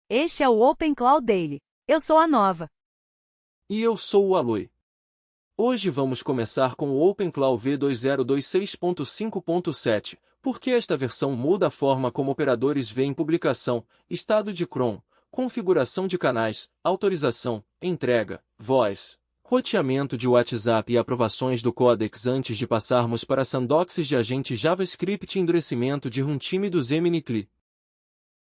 Este é o Open Cloud Daily. Eu sou a Nova. E eu sou o Aloy. Hoje vamos começar com o OpenClaw V2026.5.7, porque esta versão muda a forma como operadores veem publicação, estado de cron, configuração de canais, autorização, entrega, voz, roteamento de WhatsApp e aprovações do Codex antes de passarmos para sandboxes de agente JavaScript e endurecimento de runtime dos mini-CLI.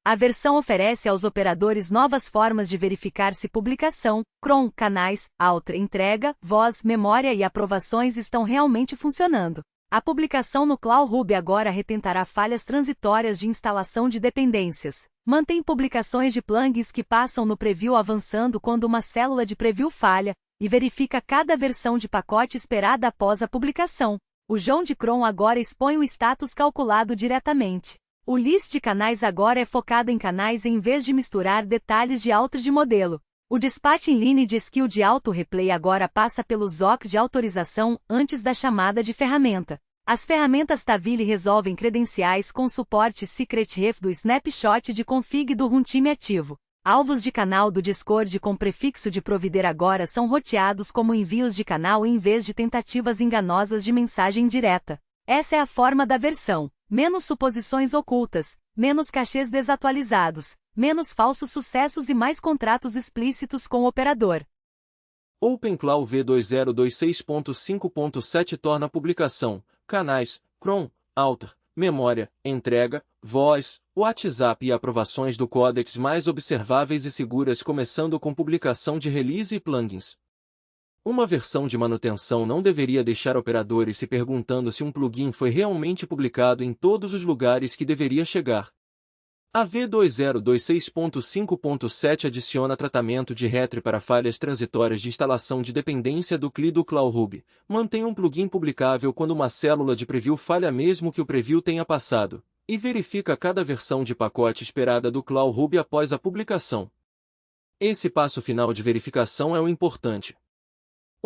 A versão oferece aos operadores novas formas de verificar se publicação, cron, canais, entrega, voz, memória e aprovações estão realmente funcionando. A publicação no Cloud Ruby agora retentará falhas transitórias de instalação de dependências. Mantém publicações de plugins que passam no preview avançando quando uma célula de preview falha, e verifica cada versão de pacote esperada após a publicação. O João de cron agora expõe o status calculado diretamente. O list de canais agora é focado em canais em vez de misturar detalhes de auto de modelo. O dispatching line de skill de auto-replay agora passa pelos OCs de autorização antes da chamada de ferramenta. As ferramentas Tavily resolvem credenciais com suporte secret-ref do snapshot de config do runtime ativo. Alvos de canal do Discord com prefixo de provider agora são roteados como envios de canal em vez de tentativas enganosas de mensagem direta. Essa é a forma da versão. Menos suposições ocultas, menos cachês desatualizados, menos falsos sucessos e mais contratos explícitos com o operador. OpenClaw V2026.5.7 torna a publicação, canais, cron, memória, entrega, voz, WhatsApp e aprovações do Codex mais observáveis e seguras, começando com publicação de release e plugins. Uma versão de manutenção não deveria deixar operadores se perguntando se um plugin foi realmente publicado em todos os lugares que deveria chegar. A V2026.5.7 adiciona tratamento de retry para falhas transitórias de instalação de dependência do CLI do Cloud Ruby. Mantém um plugin publicável quando uma célula de preview falha mesmo que o preview tenha passado, e verifica cada versão de pacote esperada do Cloud Ruby após a publicação. Esse passo final de verificação é o importante.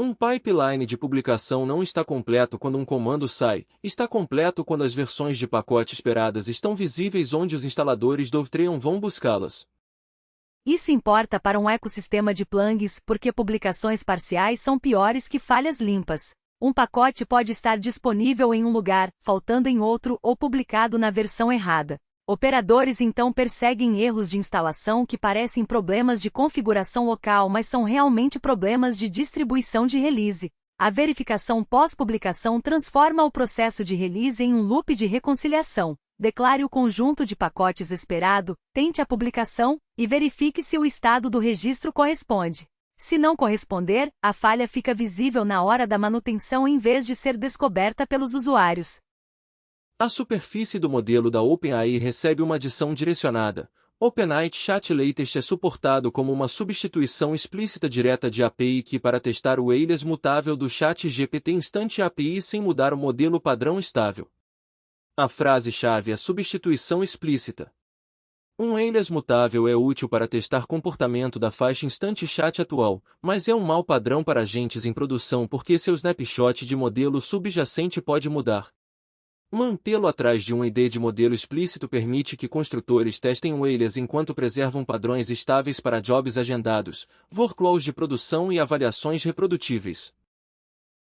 Um pipeline de publicação não está completo quando um comando sai, está completo quando as versões de pacote esperadas estão visíveis onde os instaladores do Treon vão buscá-las. Isso importa para um ecossistema de plugins porque publicações parciais são piores que falhas limpas. Um pacote pode estar disponível em um lugar, faltando em outro ou publicado na versão errada. Operadores então perseguem erros de instalação que parecem problemas de configuração local, mas são realmente problemas de distribuição de release. A verificação pós-publicação transforma o processo de release em um loop de reconciliação. Declare o conjunto de pacotes esperado, tente a publicação, e verifique se o estado do registro corresponde. Se não corresponder, a falha fica visível na hora da manutenção em vez de ser descoberta pelos usuários. A superfície do modelo da OpenAI recebe uma adição direcionada. OpenAI Chat Latest é suportado como uma substituição explícita direta de API que para testar o alias mutável do ChatGPT Instant API sem mudar o modelo padrão estável. A frase-chave é substituição explícita. Um alias mutável é útil para testar comportamento da faixa Instant Chat atual, mas é um mau padrão para agentes em produção porque seu snapshot de modelo subjacente pode mudar. Mantê-lo atrás de um ID de modelo explícito permite que construtores testem o alias enquanto preservam padrões estáveis para jobs agendados, workflows de produção e avaliações reprodutíveis.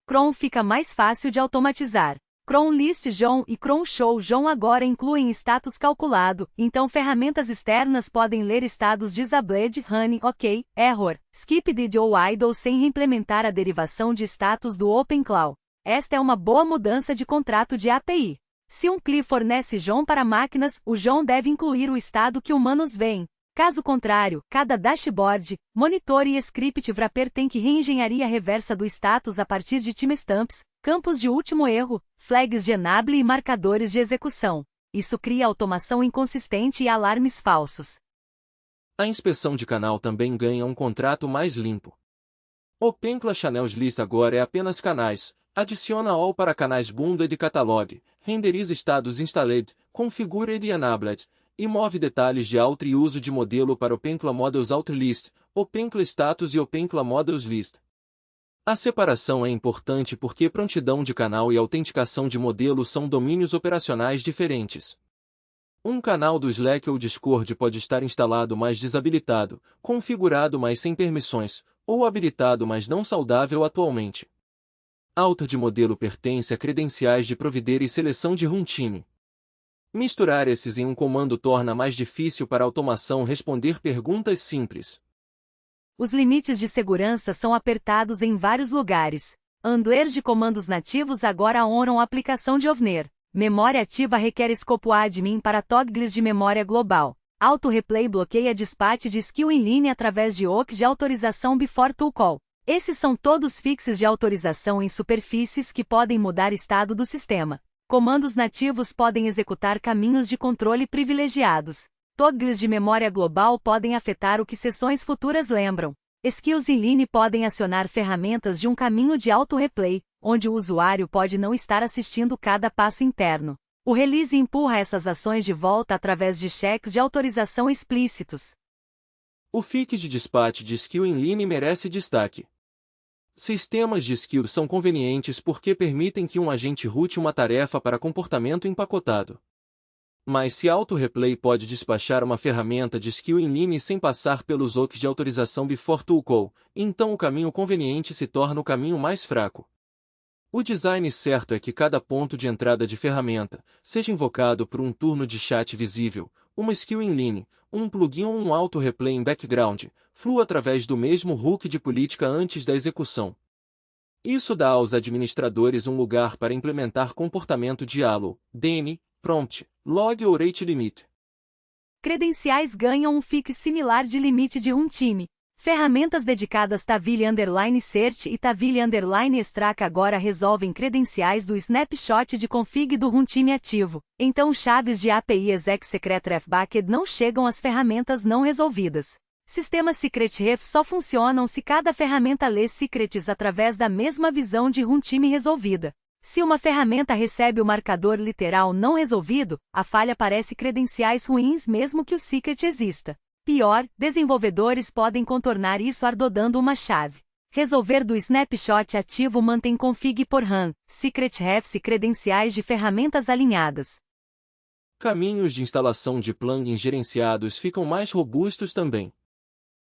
Cron fica mais fácil de automatizar. Cron List John e Cron Show John agora incluem status calculado, então ferramentas externas podem ler estados disabled, running, ok, error, skipped ou idle sem reimplementar a derivação de status do OpenClaw. Esta é uma boa mudança de contrato de API. Se um CLI fornece John para máquinas, o John deve incluir o estado que humanos veem. Caso contrário, cada dashboard, monitor e script wrapper tem que reengenharia reversa do status a partir de timestamps, campos de último erro, flags de enable e marcadores de execução. Isso cria automação inconsistente e alarmes falsos. A inspeção de canal também ganha um contrato mais limpo. OpenClaw Channels List agora é apenas canais. Adiciona all para canais bundled e catalog, renderiza estados installed, configured e enabled, e move detalhes de auto e uso de modelo para OpenClaw Models Outlist, OpenClaw Status e OpenClaw Models List. A separação é importante porque prontidão de canal e autenticação de modelo são domínios operacionais diferentes. Um canal do Slack ou Discord pode estar instalado mas desabilitado, configurado mas sem permissões, ou habilitado mas não saudável atualmente. Alta de modelo pertence a credenciais de provider e seleção de runtime. Misturar esses em um comando torna mais difícil para a automação responder perguntas simples. Os limites de segurança são apertados em vários lugares. Handlers de comandos nativos agora honram a aplicação de OVNER. Memória ativa requer escopo admin para toggles de memória global. Auto-replay bloqueia dispatch de skill inline através de OC de autorização before to call. Esses são todos fixes de autorização em superfícies que podem mudar estado do sistema. Comandos nativos podem executar caminhos de controle privilegiados. Toggles de memória global podem afetar o que sessões futuras lembram. Skills inline podem acionar ferramentas de um caminho de auto-replay, onde o usuário pode não estar assistindo cada passo interno. O release empurra essas ações de volta através de cheques de autorização explícitos. O fix de dispatch de skill inline merece destaque. Sistemas de skill são convenientes porque permitem que um agente route uma tarefa para comportamento empacotado. Mas se auto-replay pode despachar uma ferramenta de skill inline sem passar pelos OCs de autorização before to call, então o caminho conveniente se torna o caminho mais fraco. O design certo é que cada ponto de entrada de ferramenta seja invocado por um turno de chat visível, uma skill inline, um plugin ou um auto-replay em background, flua através do mesmo hook de política antes da execução. Isso dá aos administradores um lugar para implementar comportamento de halo, DN, prompt, log ou rate limit. Credenciais ganham um fix similar de limite de runtime. Ferramentas dedicadas Tavili_Search e Tavili_Extract agora resolvem credenciais do snapshot de config do runtime ativo. Então chaves de API exec secretref bucket não chegam às ferramentas não resolvidas. Sistemas secretref só funcionam se cada ferramenta lê secrets através da mesma visão de runtime resolvida. Se uma ferramenta recebe o marcador literal não resolvido, a falha parece credenciais ruins mesmo que o secret exista. Pior, desenvolvedores podem contornar isso ardodando uma chave. Resolver do snapshot ativo mantém config por RAM, secretref e credenciais de ferramentas alinhadas. Caminhos de instalação de plugins gerenciados ficam mais robustos também.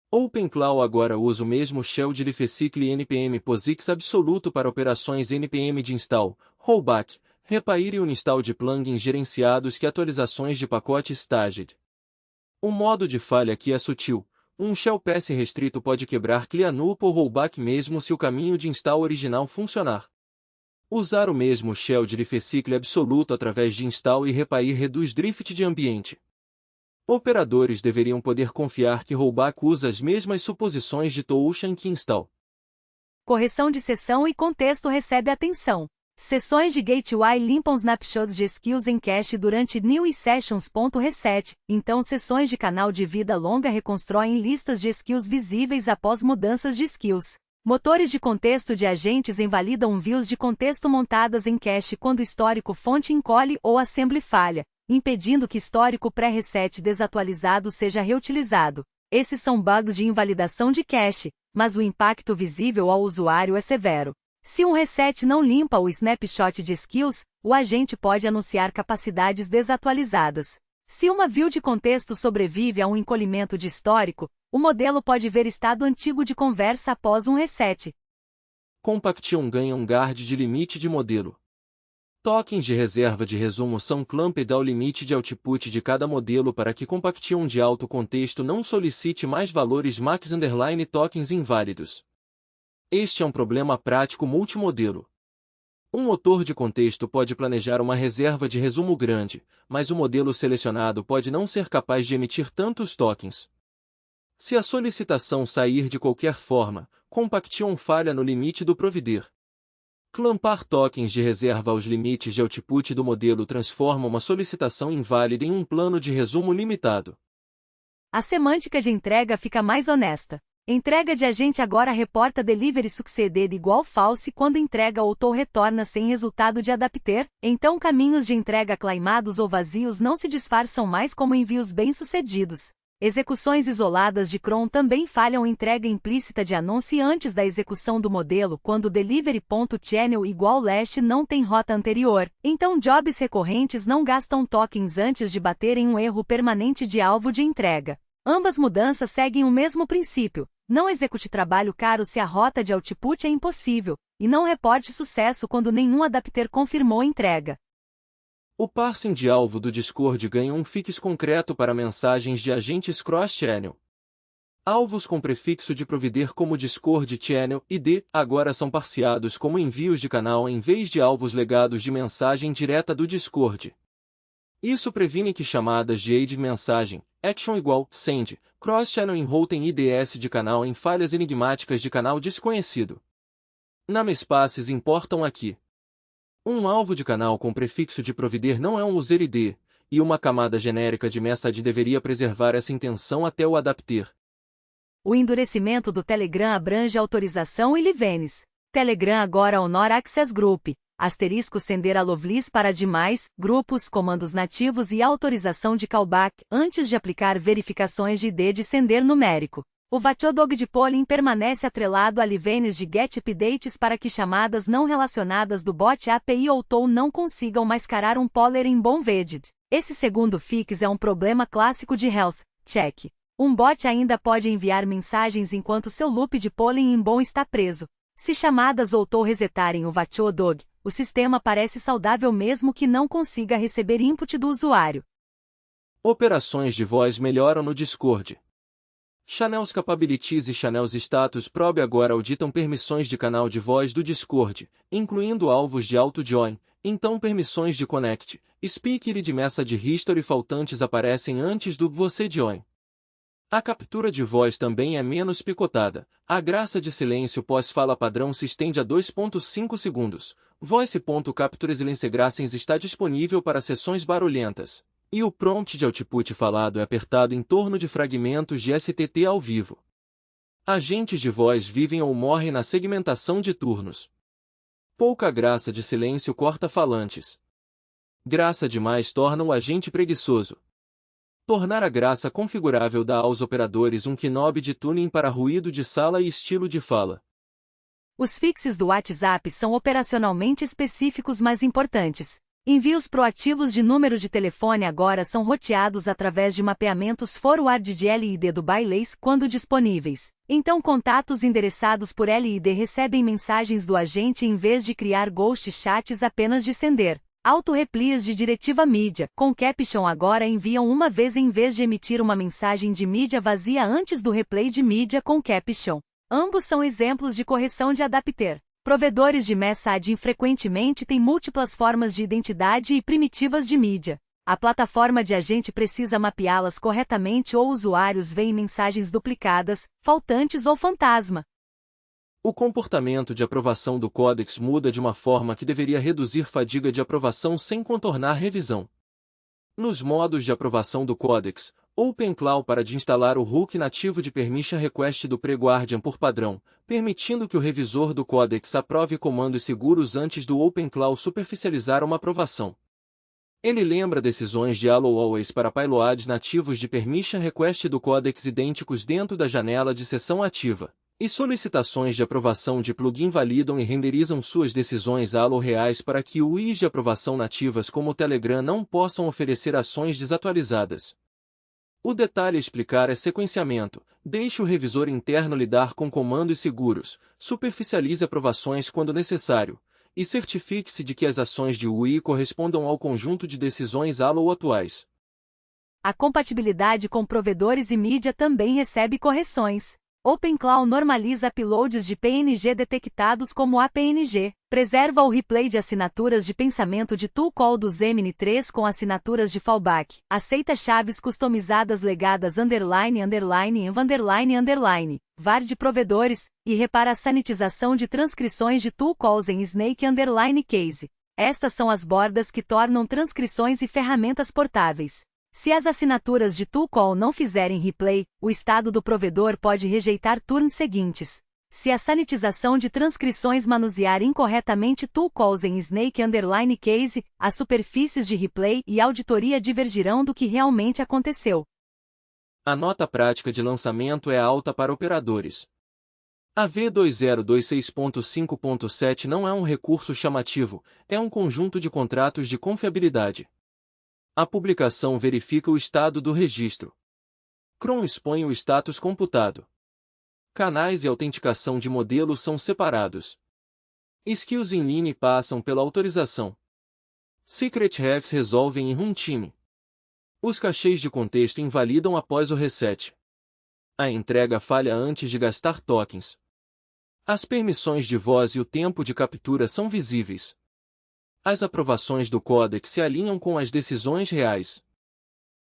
OpenClaw agora usa o mesmo shell de lifecycle npm POSIX absoluto para operações npm de install, rollback, repair e uninstall de plugins gerenciados que atualizações de pacote staged. O modo de falha aqui é sutil. Um shell pass restrito pode quebrar cleanup ou rollback mesmo se o caminho de install original funcionar. Usar o mesmo shell de lifecycle absoluto através de install e repair reduz drift de ambiente. Operadores deveriam poder confiar que rollback usa as mesmas suposições de Touchan que install. Correção de sessão e contexto recebe atenção. Sessões de gateway limpam snapshots de skills em cache durante new e sessions.reset, então sessões de canal de vida longa reconstroem listas de skills visíveis após mudanças de skills. Motores de contexto de agentes invalidam views de contexto montadas em cache quando histórico fonte encolhe ou assembly falha, impedindo que histórico pré-reset desatualizado seja reutilizado. Esses são bugs de invalidação de cache, mas o impacto visível ao usuário é severo. Se um reset não limpa o snapshot de skills, o agente pode anunciar capacidades desatualizadas. Se uma view de contexto sobrevive a um encolhimento de histórico, o modelo pode ver estado antigo de conversa após um reset. Compaction ganha um guard de limite de modelo. Tokens de reserva de resumo são clamped ao limite de output de cada modelo para que Compaction de alto contexto não solicite mais valores max_tokens inválidos. Este é um problema prático multimodelo. Um motor de contexto pode planejar uma reserva de resumo grande, mas o modelo selecionado pode não ser capaz de emitir tantos tokens. Se a solicitação sair de qualquer forma, Compaction falha no limite do provider. Clampar tokens de reserva aos limites de output do modelo transforma uma solicitação inválida em um plano de resumo limitado. A semântica de entrega fica mais honesta. Entrega de agente agora reporta delivery succeeded igual false quando entrega ou tool retorna sem resultado de adapter, então caminhos de entrega claimados ou vazios não se disfarçam mais como envios bem-sucedidos. Execuções isoladas de cron também falham entrega implícita de anúncio antes da execução do modelo quando delivery.channel igual last não tem rota anterior, então jobs recorrentes não gastam tokens antes de baterem um erro permanente de alvo de entrega. Ambas mudanças seguem o mesmo princípio: não execute trabalho caro se a rota de output é impossível, e não reporte sucesso quando nenhum adapter confirmou entrega. O parsing de alvo do Discord ganha um fix concreto para mensagens de agentes cross-channel. Alvos com prefixo de provider como Discord Channel ID agora são parseados como envios de canal em vez de alvos legados de mensagem direta do Discord. Isso previne que chamadas de AID mensagem, action igual send, cross-channel enroltem IDS de canal em falhas enigmáticas de canal desconhecido. Namespaces importam aqui. Um alvo de canal com prefixo de provider não é um user ID, e uma camada genérica de message deveria preservar essa intenção até o adapter. O endurecimento do Telegram abrange autorização e livenes. Telegram agora honora Access Group, asterisco sender a Loveless para demais, grupos, comandos nativos e autorização de callback, antes de aplicar verificações de ID de sender numérico. O Watchdog de polling permanece atrelado a livenes de get updates para que chamadas não relacionadas do bot API ou tool não consigam mascarar um poller embedded. Esse segundo fix é um problema clássico de health check. Um bot ainda pode enviar mensagens enquanto seu loop de polling inbound está preso. Se chamadas ou tool resetarem o Watchdog, o sistema parece saudável mesmo que não consiga receber input do usuário. Operações de voz melhoram no Discord. Channels Capabilities e Channels Status Probe agora auditam permissões de canal de voz do Discord, incluindo alvos de auto-join, então permissões de connect, speaker e de message history faltantes aparecem antes do você join. A captura de voz também é menos picotada. A graça de silêncio pós-fala padrão se estende a 2.5 segundos. Voice.capture silencegraçens está disponível para sessões barulhentas. E o prompt de output falado é apertado em torno de fragmentos de STT ao vivo. Agentes de voz vivem ou morrem na segmentação de turnos. Pouca graça de silêncio corta falantes. Graça demais torna o agente preguiçoso. Tornar a graça configurável dá aos operadores um knob de tuning para ruído de sala e estilo de fala. Os fixes do WhatsApp são operacionalmente específicos mas importantes. Envios proativos de número de telefone agora são roteados através de mapeamentos forward de LID do Baileys quando disponíveis. Então contatos endereçados por LID recebem mensagens do agente em vez de criar ghost chats apenas de sender. Auto-replies de diretiva mídia, com caption agora enviam uma vez em vez de emitir uma mensagem de mídia vazia antes do replay de mídia com caption. Ambos são exemplos de correção de adapter. Provedores de messaging frequentemente têm múltiplas formas de identidade e primitivas de mídia. A plataforma de agente precisa mapeá-las corretamente ou usuários veem mensagens duplicadas, faltantes ou fantasma. O comportamento de aprovação do códex muda de uma forma que deveria reduzir fadiga de aprovação sem contornar revisão. Nos modos de aprovação do códex, OpenClaw para de instalar o hook nativo de permission request do pre-Guardian por padrão, permitindo que o revisor do códex aprove comandos seguros antes do OpenClaw superficializar uma aprovação. Ele lembra decisões de Allow Always para payloads nativos de permission request do códex idênticos dentro da janela de sessão ativa, e solicitações de aprovação de plugin validam e renderizam suas decisões Allow reais para que UIs de aprovação nativas como o Telegram não possam oferecer ações desatualizadas. O detalhe a explicar é sequenciamento. Deixe o revisor interno lidar com comandos seguros, superficialize aprovações quando necessário, e certifique-se de que as ações de UI correspondam ao conjunto de decisões Allow atuais. A compatibilidade com provedores e mídia também recebe correções. OpenClaw normaliza uploads de PNG detectados como APNG, preserva o replay de assinaturas de pensamento de tool call do Gemini 3 com assinaturas de fallback, aceita chaves customizadas legadas var de provedores, e repara a sanitização de transcrições de tool calls em Snake case. Estas são as bordas que tornam transcrições e ferramentas portáveis. Se as assinaturas de tool call não fizerem replay, o estado do provedor pode rejeitar turns seguintes. Se a sanitização de transcrições manusear incorretamente tool calls em Snake case, as superfícies de replay e auditoria divergirão do que realmente aconteceu. A nota prática de lançamento é alta para operadores. A V2026.5.7 não é um recurso chamativo, é um conjunto de contratos de confiabilidade. A publicação verifica o estado do registro. Cron expõe o status computado. Canais e autenticação de modelo são separados. Skills inline passam pela autorização. Secret refs resolvem em runtime. Os cachês de contexto invalidam após o reset. A entrega falha antes de gastar tokens. As permissões de voz e o tempo de captura são visíveis. As aprovações do códec se alinham com as decisões reais.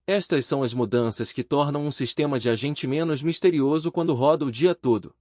Estas são as mudanças que tornam um sistema de agente menos misterioso quando roda o dia todo.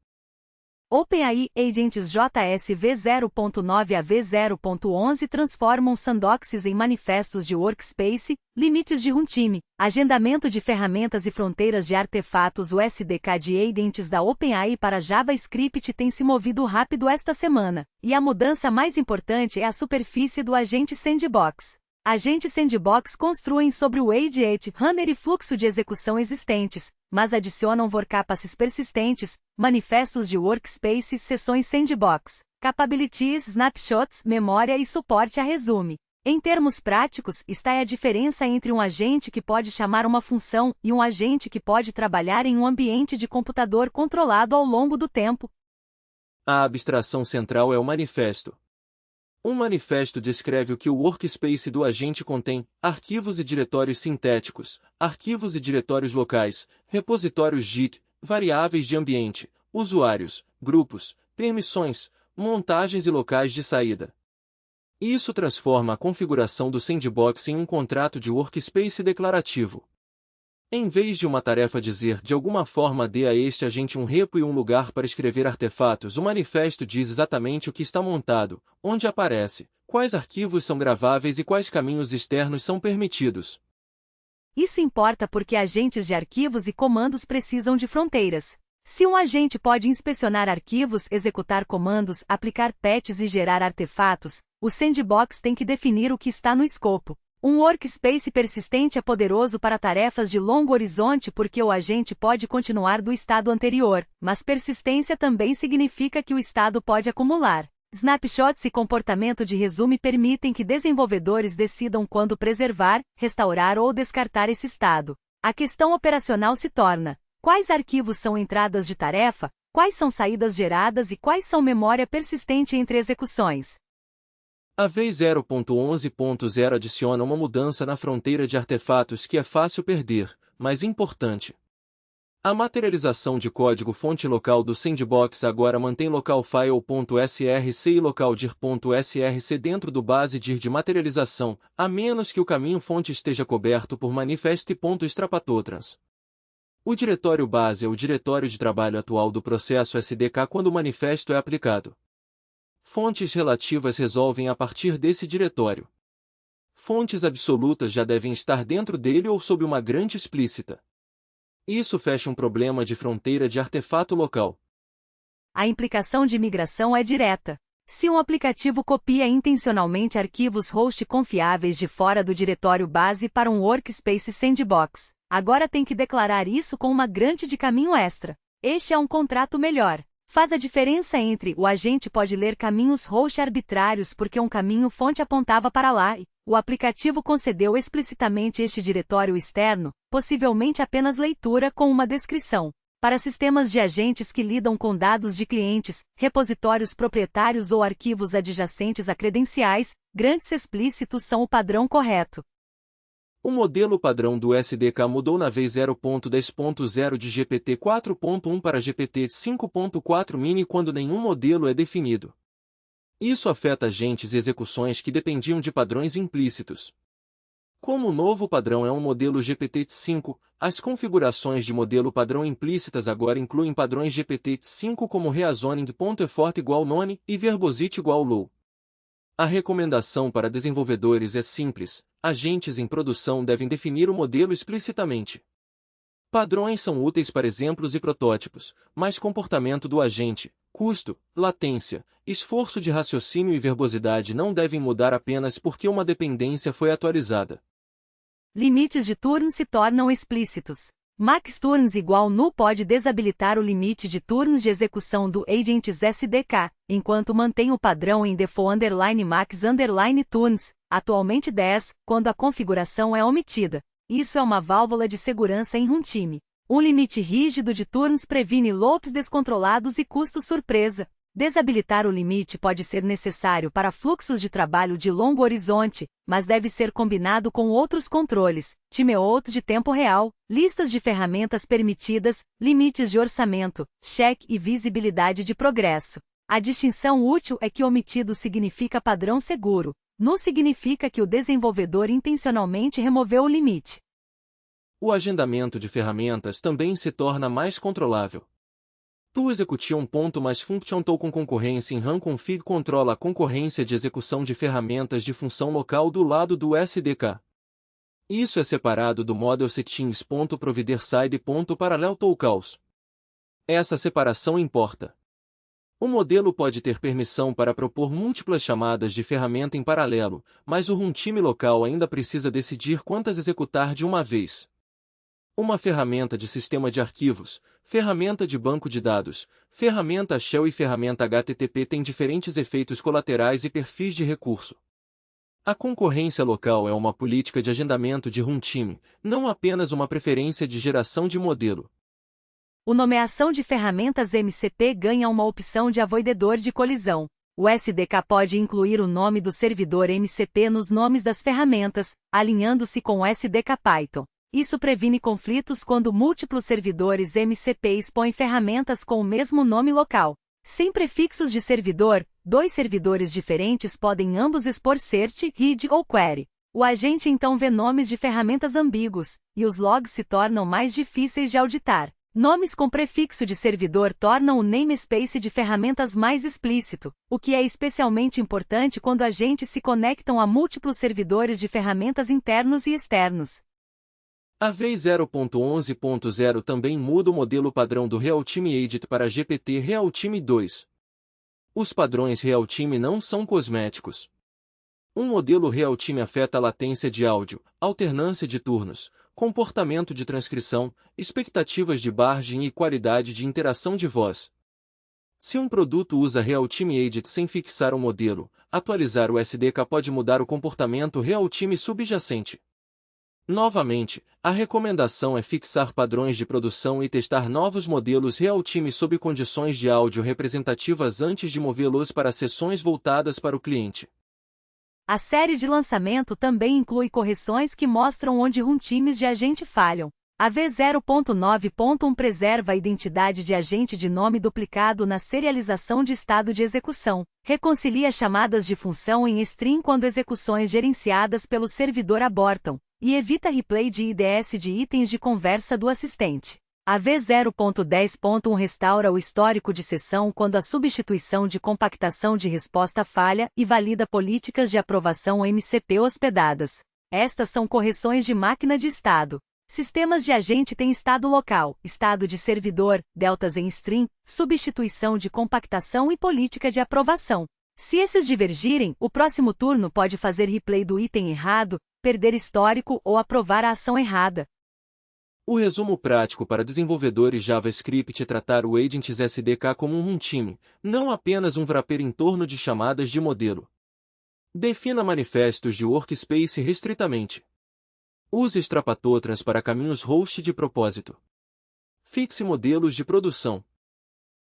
OpenAI Agents JSV 0.9 a V0.11 transformam sandboxes em manifestos de workspace, limites de runtime, agendamento de ferramentas e fronteiras de artefatos. O SDK de agents da OpenAI para JavaScript tem se movido rápido esta semana, e a mudança mais importante é a superfície do agente Sandbox. Agentes Sandbox construem sobre o Agent Runner e fluxo de execução existentes, mas adicionam workcapacities persistentes, manifestos de workspace, sessões sandbox, capabilities, snapshots, memória e suporte a resume. Em termos práticos, está a diferença entre um agente que pode chamar uma função e um agente que pode trabalhar em um ambiente de computador controlado ao longo do tempo. A abstração central é o manifesto. Um manifesto descreve o que o workspace do agente contém: arquivos e diretórios sintéticos, arquivos e diretórios locais, repositórios Git, variáveis de ambiente, usuários, grupos, permissões, montagens e locais de saída. Isso transforma a configuração do sandbox em um contrato de workspace declarativo. Em vez de uma tarefa dizer de alguma forma dê a este agente um repo e um lugar para escrever artefatos, o manifesto diz exatamente o que está montado, onde aparece, quais arquivos são graváveis e quais caminhos externos são permitidos. Isso importa porque agentes de arquivos e comandos precisam de fronteiras. Se um agente pode inspecionar arquivos, executar comandos, aplicar patches e gerar artefatos, o sandbox tem que definir o que está no escopo. Um workspace persistente é poderoso para tarefas de longo horizonte porque o agente pode continuar do estado anterior, mas persistência também significa que o estado pode acumular. Snapshots e comportamento de resume permitem que desenvolvedores decidam quando preservar, restaurar ou descartar esse estado. A questão operacional se torna: quais arquivos são entradas de tarefa, quais são saídas geradas e quais são memória persistente entre execuções. A V0.11.0 adiciona uma mudança na fronteira de artefatos que é fácil perder, mas importante. A materialização de código-fonte local do sandbox agora mantém localfile.src e localdir.src dentro do base dir de materialização, a menos que o caminho-fonte esteja coberto por manifest.strapatotrans. O diretório base é o diretório de trabalho atual do processo SDK quando o manifesto é aplicado. Fontes relativas resolvem a partir desse diretório. Fontes absolutas já devem estar dentro dele ou sob uma grande explícita. Isso fecha um problema de fronteira de artefato local. A implicação de migração é direta. Se um aplicativo copia intencionalmente arquivos host confiáveis de fora do diretório base para um workspace sandbox, agora tem que declarar isso com uma grande de caminho extra. Este é um contrato melhor. Faz a diferença entre o agente pode ler caminhos host arbitrários porque um caminho fonte apontava para lá e o aplicativo concedeu explicitamente este diretório externo, possivelmente apenas leitura com uma descrição. Para sistemas de agentes que lidam com dados de clientes, repositórios proprietários ou arquivos adjacentes a credenciais, grandes explícitos são o padrão correto. O modelo padrão do SDK mudou na V0.10.0 de GPT 4.1 para GPT 5.4 mini quando nenhum modelo é definido. Isso afeta agentes e execuções que dependiam de padrões implícitos. Como o novo padrão é um modelo GPT-5, as configurações de modelo padrão implícitas agora incluem padrões GPT-5 como reasoning.effort igual none e verbosity igual low. A recomendação para desenvolvedores é simples: agentes em produção devem definir o modelo explicitamente. Padrões são úteis para exemplos e protótipos, mas comportamento do agente, custo, latência, esforço de raciocínio e verbosidade não devem mudar apenas porque uma dependência foi atualizada. Limites de turno se tornam explícitos. Max turns igual null pode desabilitar o limite de turns de execução do agents SDK, enquanto mantém o padrão em default _max _turns, atualmente 10, quando a configuração é omitida. Isso é uma válvula de segurança em runtime. Um limite rígido de turns previne loops descontrolados e custos surpresa. Desabilitar o limite pode ser necessário para fluxos de trabalho de longo horizonte, mas deve ser combinado com outros controles, timeouts de tempo real, listas de ferramentas permitidas, limites de orçamento, check e visibilidade de progresso. A distinção útil é que omitido significa padrão seguro, null significa que o desenvolvedor intencionalmente removeu o limite. O agendamento de ferramentas também se torna mais controlável. To execution. Mais function to com concorrência em RAM config controla a concorrência de execução de ferramentas de função local do lado do SDK. Isso é separado do model settings. Provider side. Parallel to calls. Essa separação importa. O modelo pode ter permissão para propor múltiplas chamadas de ferramenta em paralelo, mas o runtime local ainda precisa decidir quantas executar de uma vez. Uma ferramenta de sistema de arquivos, ferramenta de banco de dados, ferramenta shell e ferramenta HTTP têm diferentes efeitos colaterais e perfis de recurso. A concorrência local é uma política de agendamento de runtime, não apenas uma preferência de geração de modelo. O nomeação de ferramentas MCP ganha uma opção de avoidedor de colisão. O SDK pode incluir o nome do servidor MCP nos nomes das ferramentas, alinhando-se com o SDK Python. Isso previne conflitos quando múltiplos servidores MCP expõem ferramentas com o mesmo nome local. Sem prefixos de servidor, dois servidores diferentes podem ambos expor cert, read ou query. O agente então vê nomes de ferramentas ambíguos, e os logs se tornam mais difíceis de auditar. Nomes com prefixo de servidor tornam o namespace de ferramentas mais explícito, o que é especialmente importante quando agentes se conectam a múltiplos servidores de ferramentas internos e externos. A V0.11.0 também muda o modelo padrão do Realtime Agent para GPT Realtime 2. Os padrões Realtime não são cosméticos. Um modelo Realtime afeta a latência de áudio, alternância de turnos, comportamento de transcrição, expectativas de barging e qualidade de interação de voz. Se um produto usa Realtime Agent sem fixar um modelo, atualizar o SDK pode mudar o comportamento Realtime subjacente. Novamente, a recomendação é fixar padrões de produção e testar novos modelos Realtime sob condições de áudio representativas antes de movê-los para sessões voltadas para o cliente. A série de lançamento também inclui correções que mostram onde runtimes de agente falham. A V0.9.1 preserva a identidade de agente de nome duplicado na serialização de estado de execução, reconcilia chamadas de função em string quando execuções gerenciadas pelo servidor abortam, e evita replay de IDS de itens de conversa do assistente. A V0.10.1 restaura o histórico de sessão quando a substituição de compactação de resposta falha e valida políticas de aprovação MCP hospedadas. Estas são correções de máquina de estado. Sistemas de agente têm estado local, estado de servidor, deltas em string, substituição de compactação e política de aprovação. Se esses divergirem, o próximo turno pode fazer replay do item errado, perder histórico ou aprovar a ação errada. O resumo prático para desenvolvedores JavaScript é tratar o Agents SDK como um runtime, não apenas um wrapper em torno de chamadas de modelo. Defina manifestos de workspace restritamente. Use extrapatotrans para caminhos host de propósito. Fixe modelos de produção.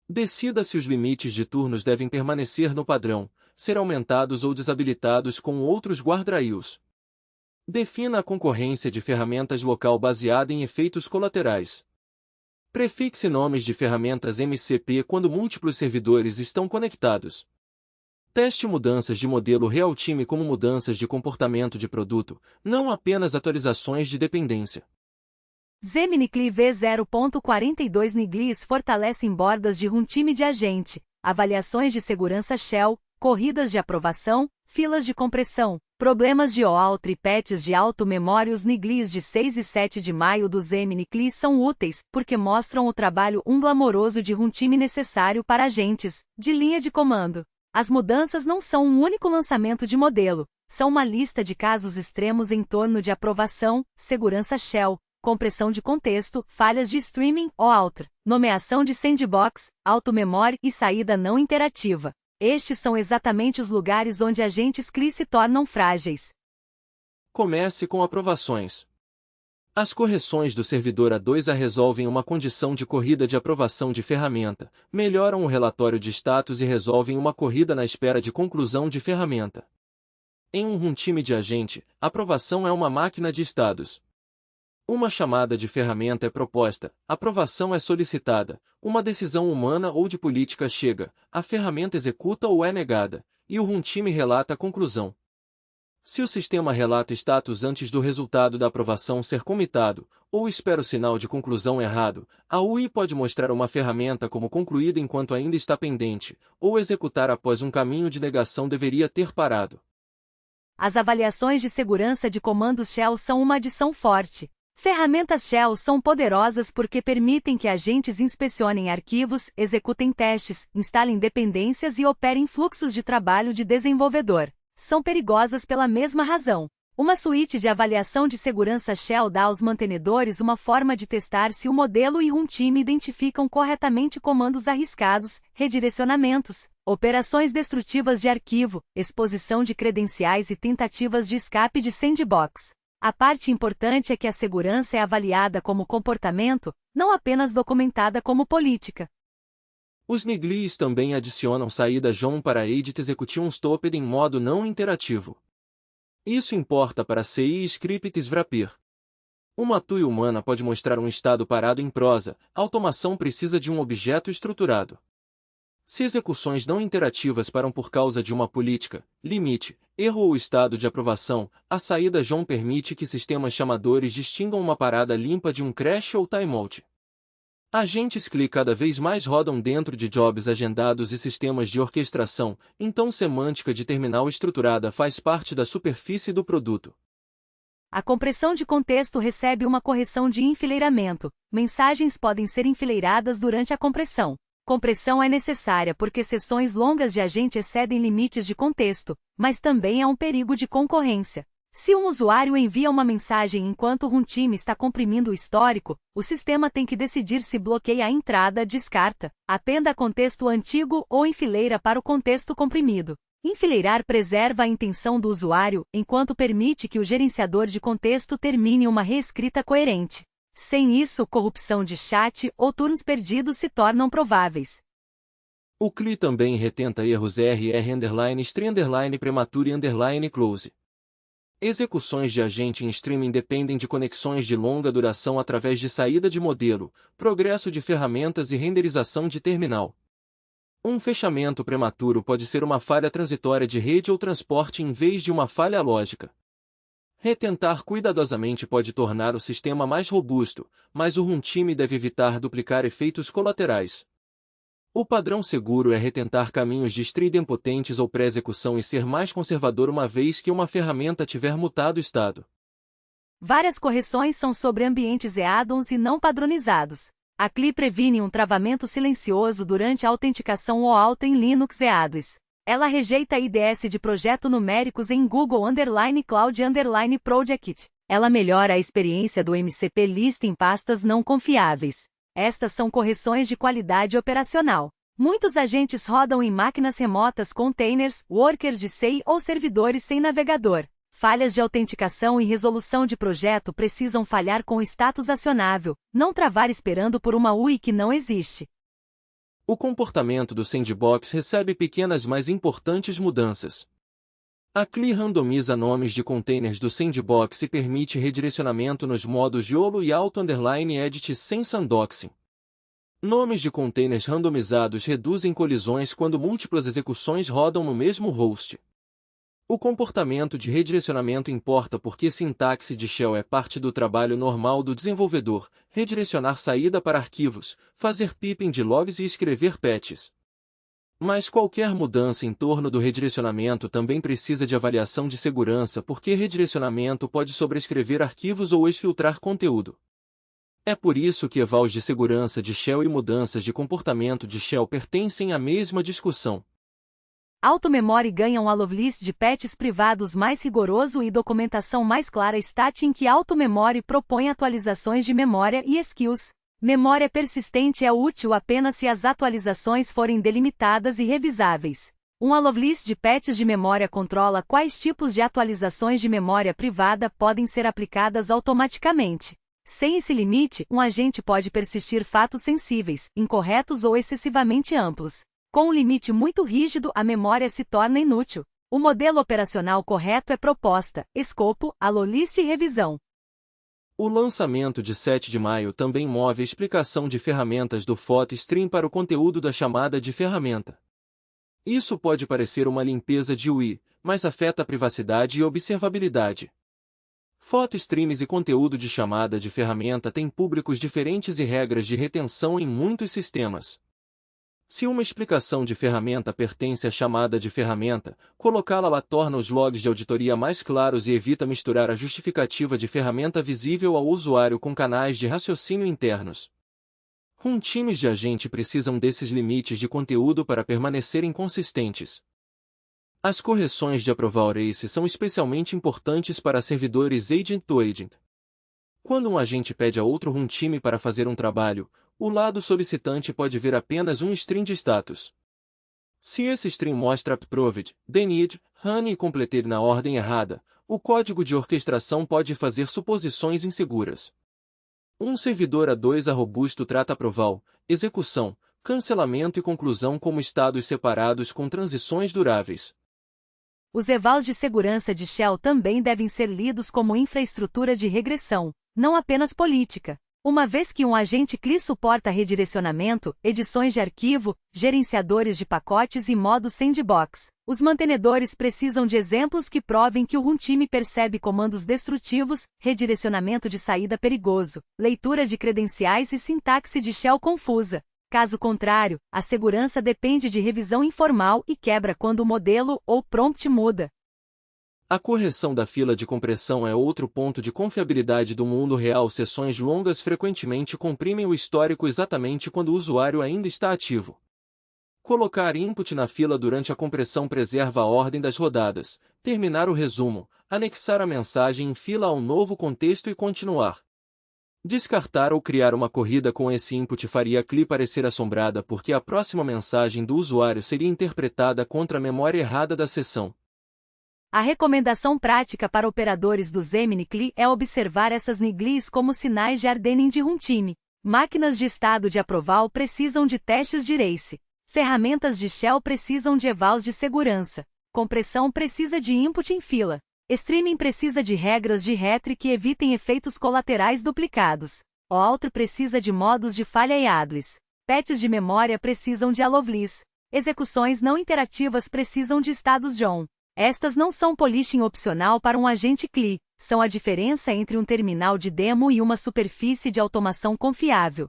Decida se os limites de turnos devem permanecer no padrão, ser aumentados ou desabilitados com outros guardrails. Defina a concorrência de ferramentas local baseada em efeitos colaterais. Prefixe nomes de ferramentas MCP quando múltiplos servidores estão conectados. Teste mudanças de modelo Realtime como mudanças de comportamento de produto, não apenas atualizações de dependência. Zemnicli V0.42 Niglis fortalecem bordas de runtime de agente, avaliações de segurança shell, corridas de aprovação, filas de compressão, problemas de OAuth e patches de auto-memória. Os Niglis de 6 e 7 de maio do Zemnicli são úteis, porque mostram o trabalho glamouroso de runtime necessário para agentes, de linha de comando. As mudanças não são um único lançamento de modelo, são uma lista de casos extremos em torno de aprovação, segurança shell, compressão de contexto, falhas de streaming ou outer, nomeação de sandbox, auto-memory e saída não interativa. Estes são exatamente os lugares onde agentes CLI se tornam frágeis. Comece com aprovações. As correções do servidor A2A resolvem uma condição de corrida de aprovação de ferramenta, melhoram o relatório de status e resolvem uma corrida na espera de conclusão de ferramenta. Em um runtime de agente, aprovação é uma máquina de estados. Uma chamada de ferramenta é proposta, aprovação é solicitada, uma decisão humana ou de política chega, a ferramenta executa ou é negada, e o runtime relata a conclusão. Se o sistema relata status antes do resultado da aprovação ser comitado, ou espera o sinal de conclusão errado, a UI pode mostrar uma ferramenta como concluída enquanto ainda está pendente, ou executar após um caminho de negação deveria ter parado. As avaliações de segurança de comandos shell são uma adição forte. Ferramentas shell são poderosas porque permitem que agentes inspecionem arquivos, executem testes, instalem dependências e operem fluxos de trabalho de desenvolvedor. São perigosas pela mesma razão. Uma suíte de avaliação de segurança shell dá aos mantenedores uma forma de testar se o modelo e runtime identificam corretamente comandos arriscados, redirecionamentos, operações destrutivas de arquivo, exposição de credenciais e tentativas de escape de sandbox. A parte importante é que a segurança é avaliada como comportamento, não apenas documentada como política. Os NIGLIs também adicionam saída JON para Edit Execution Stopped em modo não interativo. Isso importa para CI e scripts wrapper. Uma TUI humana pode mostrar um estado parado em prosa, a automação precisa de um objeto estruturado. Se execuções não interativas param por causa de uma política, limite, erro ou estado de aprovação, a saída JON permite que sistemas chamadores distingam uma parada limpa de um crash ou timeout. Agentes CLI cada vez mais rodam dentro de jobs agendados e sistemas de orquestração, então semântica de terminal estruturada faz parte da superfície do produto. A compressão de contexto recebe uma correção de enfileiramento. Mensagens podem ser enfileiradas durante a compressão. Compressão é necessária porque sessões longas de agente excedem limites de contexto, mas também é um perigo de concorrência. Se um usuário envia uma mensagem enquanto o runtime está comprimindo o histórico, o sistema tem que decidir se bloqueia a entrada, descarta, appenda contexto antigo ou enfileira para o contexto comprimido. Enfileirar preserva a intenção do usuário, enquanto permite que o gerenciador de contexto termine uma reescrita coerente. Sem isso, corrupção de chat ou turnos perdidos se tornam prováveis. O CLI também retenta erros RR_string_ premature_close. Execuções de agente em streaming dependem de conexões de longa duração através de saída de modelo, progresso de ferramentas e renderização de terminal. Um fechamento prematuro pode ser uma falha transitória de rede ou transporte em vez de uma falha lógica. Retentar cuidadosamente pode tornar o sistema mais robusto, mas o runtime deve evitar duplicar efeitos colaterais. O padrão seguro é retentar caminhos de idempotentes ou pré-execução e ser mais conservador uma vez que uma ferramenta tiver mutado estado. Várias correções são sobre ambientes e addons e não padronizados. A CLI previne um travamento silencioso durante a autenticação OAuth em Linux e addons. Ela rejeita IDS de projeto numéricos em Google_Cloud_Project. Ela melhora a experiência do MCP List em pastas não confiáveis. Estas são correções de qualidade operacional. Muitos agentes rodam em máquinas remotas, containers, workers de CI ou servidores sem navegador. Falhas de autenticação e resolução de projeto precisam falhar com status acionável, não travar esperando por uma UI que não existe. O comportamento do sandbox recebe pequenas mas importantes mudanças. A CLI randomiza nomes de containers do sandbox e permite redirecionamento nos modos YOLO e auto_edit sem sandboxing. Nomes de containers randomizados reduzem colisões quando múltiplas execuções rodam no mesmo host. O comportamento de redirecionamento importa porque sintaxe de shell é parte do trabalho normal do desenvolvedor, redirecionar saída para arquivos, fazer piping de logs e escrever patches. Mas qualquer mudança em torno do redirecionamento também precisa de avaliação de segurança porque redirecionamento pode sobrescrever arquivos ou exfiltrar conteúdo. É por isso que evals de segurança de shell e mudanças de comportamento de shell pertencem à mesma discussão. AutoMemory ganha um allow-list de patches privados mais rigoroso e documentação mais clara stat em que AutoMemory propõe atualizações de memória e skills. Memória persistente é útil apenas se as atualizações forem delimitadas e revisáveis. Um allow-list de patches de memória controla quais tipos de atualizações de memória privada podem ser aplicadas automaticamente. Sem esse limite, um agente pode persistir fatos sensíveis, incorretos ou excessivamente amplos. Com um limite muito rígido, a memória se torna inútil. O modelo operacional correto é proposta, escopo, allow-list e revisão. O lançamento de 7 de maio também move a explicação de ferramentas do PhotoStream para o conteúdo da chamada de ferramenta. Isso pode parecer uma limpeza de UI, mas afeta a privacidade e observabilidade. PhotoStreams e conteúdo de chamada de ferramenta têm públicos diferentes e regras de retenção em muitos sistemas. Se uma explicação de ferramenta pertence à chamada de ferramenta, colocá-la lá torna os logs de auditoria mais claros e evita misturar a justificativa de ferramenta visível ao usuário com canais de raciocínio internos. Runtimes de agente precisam desses limites de conteúdo para permanecerem consistentes. As correções de approval race são especialmente importantes para servidores agent-to-agent. Quando um agente pede a outro runtime para fazer um trabalho, o lado solicitante pode ver apenas um string de status. Se esse string mostra approved, denied, run e completed na ordem errada, o código de orquestração pode fazer suposições inseguras. Um servidor A2 robusto trata approval, execução, cancelamento e conclusão como estados separados com transições duráveis. Os evals de segurança de Shell também devem ser lidos como infraestrutura de regressão, não apenas política. Uma vez que um agente CLI suporta redirecionamento, edições de arquivo, gerenciadores de pacotes e modo sandbox, os mantenedores precisam de exemplos que provem que o runtime percebe comandos destrutivos, redirecionamento de saída perigoso, leitura de credenciais e sintaxe de shell confusa. Caso contrário, a segurança depende de revisão informal e quebra quando o modelo ou prompt muda. A correção da fila de compressão é outro ponto de confiabilidade do mundo real. Sessões longas frequentemente comprimem o histórico exatamente quando o usuário ainda está ativo. Colocar input na fila durante a compressão preserva a ordem das rodadas, terminar o resumo, anexar a mensagem em fila ao novo contexto e continuar. Descartar ou criar uma corrida com esse input faria a CLI parecer assombrada porque a próxima mensagem do usuário seria interpretada contra a memória errada da sessão. A recomendação prática para operadores do Gemini CLI é observar essas niglis como sinais de hardening de runtime. Máquinas de estado de approval precisam de testes de race. Ferramentas de shell precisam de evals de segurança. Compressão precisa de input em fila. Streaming precisa de regras de retry que evitem efeitos colaterais duplicados. OAuth precisa de modos de falha e ADLIS. Patches de memória precisam de allow-list. Execuções não interativas precisam de estados JON. Estas não são polishing opcional para um agente CLI, são a diferença entre um terminal de demo e uma superfície de automação confiável.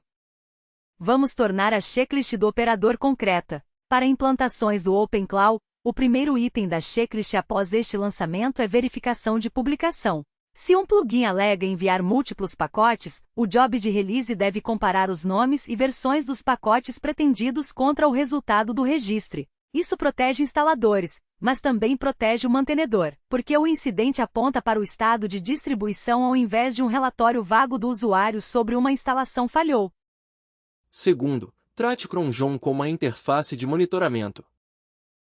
Vamos tornar a checklist do operador concreta. Para implantações do OpenClaw, o primeiro item da checklist após este lançamento é verificação de publicação. Se um plugin alega enviar múltiplos pacotes, o job de release deve comparar os nomes e versões dos pacotes pretendidos contra o resultado do registre. Isso protege instaladores, mas também protege o mantenedor, porque o incidente aponta para o estado de distribuição ao invés de um relatório vago do usuário sobre uma instalação falhou. Segundo, trate cron JON como a interface de monitoramento.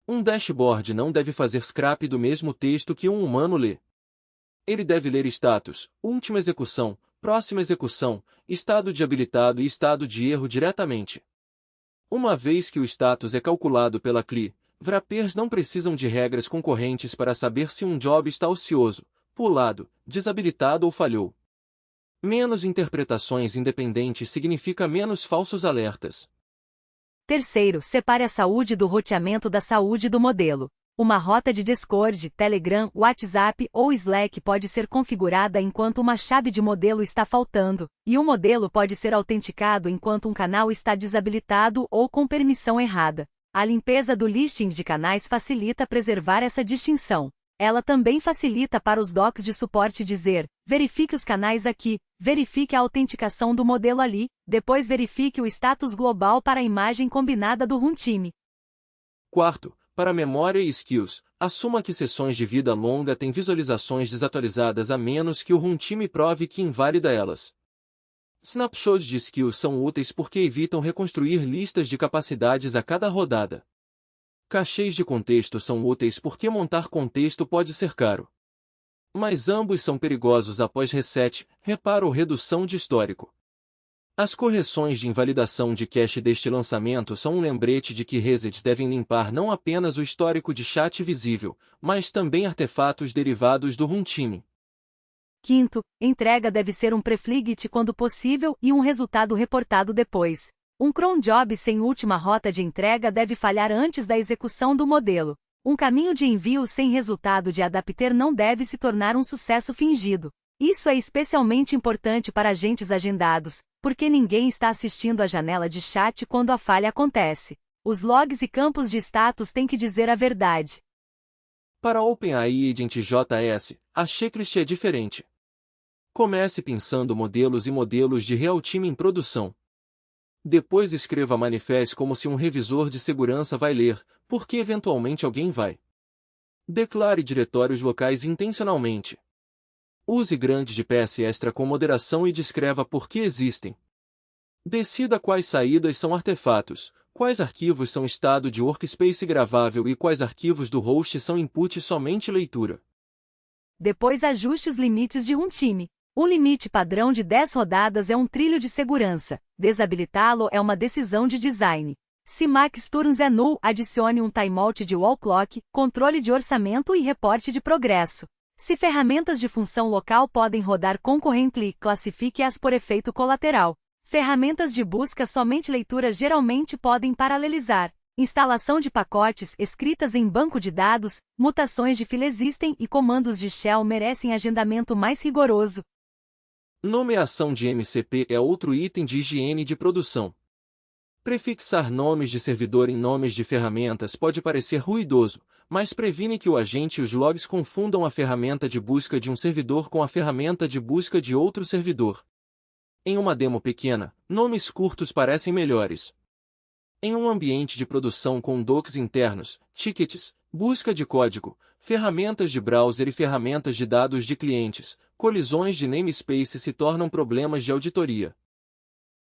Um dashboard não deve fazer scrap do mesmo texto que um humano lê. Ele deve ler status, última execução, próxima execução, estado de habilitado e estado de erro diretamente. Uma vez que o status é calculado pela CLI, wrappers não precisam de regras concorrentes para saber se um job está ocioso, pulado, desabilitado ou falhou. Menos interpretações independentes significa menos falsos alertas. Terceiro, separe a saúde do roteamento da saúde do modelo. Uma rota de Discord, Telegram, WhatsApp ou Slack pode ser configurada enquanto uma chave de modelo está faltando, e um modelo pode ser autenticado enquanto um canal está desabilitado ou com permissão errada. A limpeza do listing de canais facilita preservar essa distinção. Ela também facilita para os docs de suporte dizer, verifique os canais aqui, verifique a autenticação do modelo ali, depois verifique o status global para a imagem combinada do runtime. Quarto, Para memória e skills, assuma que sessões de vida longa têm visualizações desatualizadas a menos que o runtime prove que invalida elas. Snapshots de skills são úteis porque evitam reconstruir listas de capacidades a cada rodada. Cachês de contexto são úteis porque montar contexto pode ser caro. Mas ambos são perigosos após reset, reparo ou redução de histórico. As correções de invalidação de cache deste lançamento são um lembrete de que resets devem limpar não apenas o histórico de chat visível, mas também artefatos derivados do runtime. Quinto, entrega deve ser um preflict quando possível e um resultado reportado depois. Um cron job sem última rota de entrega deve falhar antes da execução do modelo. Um caminho de envio sem resultado de adapter não deve se tornar um sucesso fingido. Isso é especialmente importante para agentes agendados, porque ninguém está assistindo à janela de chat quando a falha acontece. Os logs e campos de status têm que dizer a verdade. Para OpenAI Agent JS, a checklist é diferente. Comece pensando modelos e modelos de real-time em produção. Depois escreva manifest como se um revisor de segurança vai ler, porque eventualmente alguém vai. Declare diretórios locais intencionalmente. Use grandes de PS extra com moderação e descreva por que existem. Decida quais saídas são artefatos, quais arquivos são estado de workspace gravável e quais arquivos do host são input somente leitura. Depois ajuste os limites de um time. Um limite padrão de 10 rodadas é um trilho de segurança. Desabilitá-lo é uma decisão de design. Se max turns é null, adicione um timeout de wall clock, controle de orçamento e reporte de progresso. Se ferramentas de função local podem rodar concurrently, classifique-as por efeito colateral. Ferramentas de busca somente leitura geralmente podem paralelizar. Instalação de pacotes escritas em banco de dados, mutações de fila existem e comandos de shell merecem agendamento mais rigoroso. Nomeação de MCP é outro item de higiene de produção. Prefixar nomes de servidor em nomes de ferramentas pode parecer ruidoso, mas previne que o agente e os logs confundam a ferramenta de busca de um servidor com a ferramenta de busca de outro servidor. Em uma demo pequena, nomes curtos parecem melhores. Em um ambiente de produção com docs internos, tickets, busca de código, ferramentas de browser e ferramentas de dados de clientes, colisões de namespace se tornam problemas de auditoria.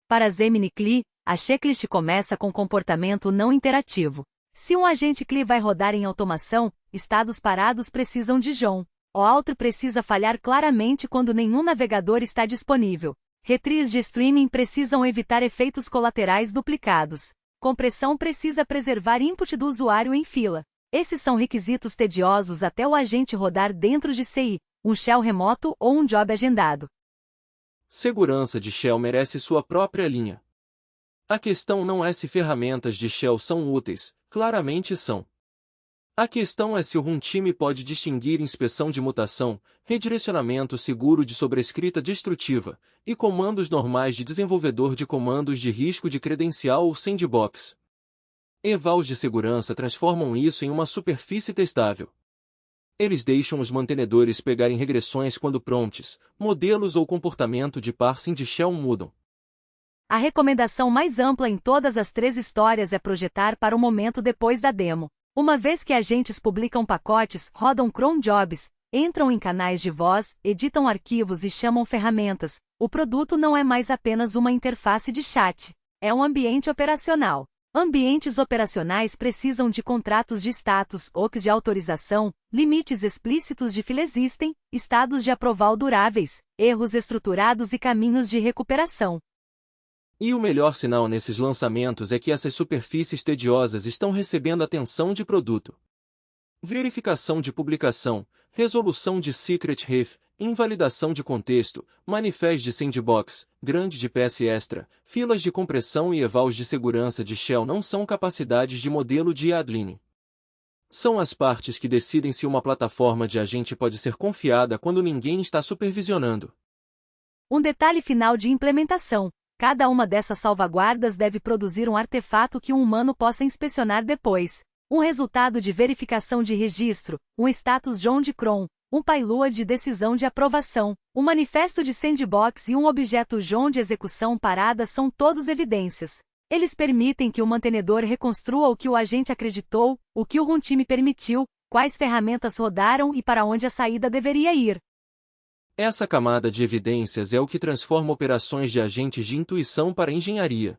Para Zemini CLI, a checklist começa com comportamento não interativo. Se um agente CLI vai rodar em automação, estados parados precisam de John. O outro precisa falhar claramente quando nenhum navegador está disponível. Retries de streaming precisam evitar efeitos colaterais duplicados. Compressão precisa preservar input do usuário em fila. Esses são requisitos tediosos até o agente rodar dentro de CI, um shell remoto ou um job agendado. Segurança de shell merece sua própria linha. A questão não é se ferramentas de shell são úteis, claramente são. A questão é se o runtime pode distinguir inspeção de mutação, redirecionamento seguro de sobrescrita destrutiva, e comandos normais de desenvolvedor de comandos de risco de credencial ou sandbox. Evals de segurança transformam isso em uma superfície testável. Eles deixam os mantenedores pegarem regressões quando prompts, modelos ou comportamento de parsing de shell mudam. A recomendação mais ampla em todas as 3 histórias é projetar para o momento depois da demo. Uma vez que agentes publicam pacotes, rodam cron jobs, entram em canais de voz, editam arquivos e chamam ferramentas, o produto não é mais apenas uma interface de chat. É um ambiente operacional. Ambientes operacionais precisam de contratos de status, OCs de autorização, limites explícitos de fila existem, estados de aproval duráveis, erros estruturados e caminhos de recuperação. E o melhor sinal nesses lançamentos é que essas superfícies tediosas estão recebendo atenção de produto. Verificação de publicação, resolução de secret ref, invalidação de contexto, manifest de sandbox, grande de PS extra, filas de compressão e evals de segurança de shell não são capacidades de modelo de Adline. São as partes que decidem se uma plataforma de agente pode ser confiada quando ninguém está supervisionando. Um detalhe final de implementação. Cada uma dessas salvaguardas deve produzir um artefato que um humano possa inspecionar depois. Um resultado de verificação de registro, um status John de cron, um payload de decisão de aprovação, um manifesto de sandbox e um objeto John de execução parada são todos evidências. Eles permitem que o mantenedor reconstrua o que o agente acreditou, o que o runtime permitiu, quais ferramentas rodaram e para onde a saída deveria ir. Essa camada de evidências é o que transforma operações de agentes de intuição para engenharia.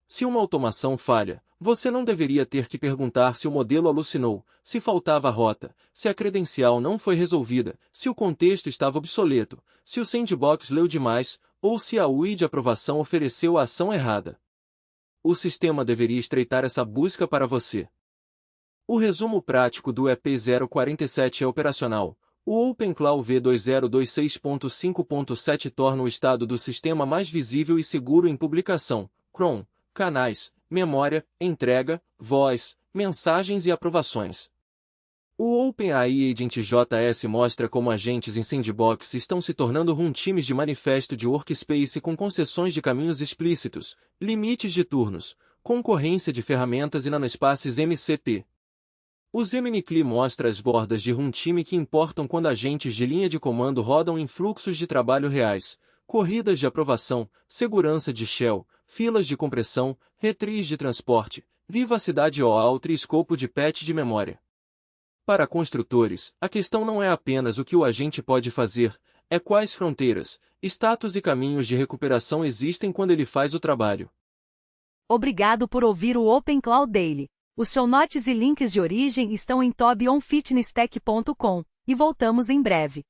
Se uma automação falha, você não deveria ter que perguntar se o modelo alucinou, se faltava rota, se a credencial não foi resolvida, se o contexto estava obsoleto, se o sandbox leu demais, ou se a UI de aprovação ofereceu a ação errada. O sistema deveria estreitar essa busca para você. O resumo prático do EP047 é operacional. O OpenClaw V2026.5.7 torna o estado do sistema mais visível e seguro em publicação, cron, canais, memória, entrega, voz, mensagens e aprovações. O OpenAI Agent JS mostra como agentes em sandbox estão se tornando runtimes de manifesto de workspace com concessões de caminhos explícitos, limites de turnos, concorrência de ferramentas e nanospaces MCP. O Gemini mostra as bordas de runtime que importam quando agentes de linha de comando rodam em fluxos de trabalho reais, corridas de aprovação, segurança de shell, filas de compressão, retriz de transporte, vivacidade OAuth e escopo de patch de memória. Para construtores, a questão não é apenas o que o agente pode fazer, é quais fronteiras, status e caminhos de recuperação existem quando ele faz o trabalho. Obrigado por ouvir o OpenClaw Daily. Os show notes e links de origem estão em tobionfitnesstech.com, e voltamos em breve.